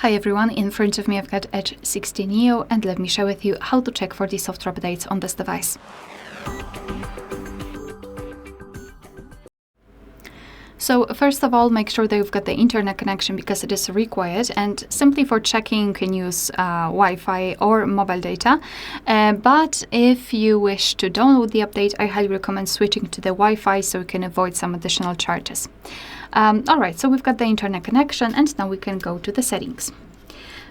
Hi everyone, in front of me I've got Edge 16 Neo, and let me share with you how to check for the software updates on this device. So first of all, make sure that you've got the internet connection because it is required, and simply for checking you can use Wi-Fi or mobile data. But if you wish to download the update, I highly recommend switching to the Wi-Fi so you can avoid some additional charges. Alright, so we've got the internet connection, and now we can go to the settings.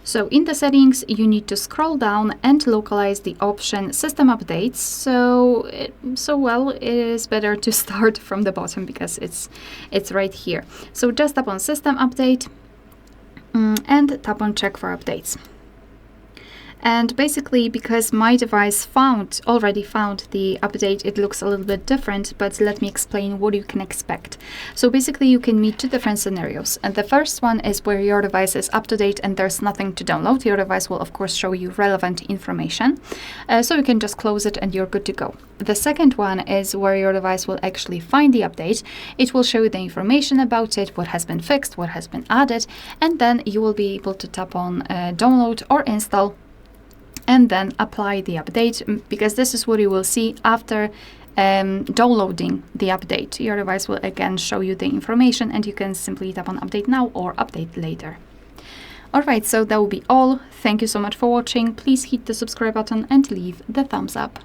So in the settings, you need to scroll down and localize the option System Updates. So it is better to start from the bottom because it's right here. So just tap on System Update and tap on Check for Updates. And basically, because my device already found the update, it looks a little bit different, but let me explain what you can expect. So basically, you can meet two different scenarios. And the first one is where your device is up to date and there's nothing to download. Your device will, of course, show you relevant information. So you can just close it and you're good to go. The second one is where your device will actually find the update. It will show you the information about it, what has been fixed, what has been added, and then you will be able to tap on download or install and then apply the update, because this is what you will see after downloading the update. Your device will again show you the information and you can simply tap on update now or update later. Alright, so that will be all. Thank you so much for watching. Please hit the subscribe button and leave the thumbs up.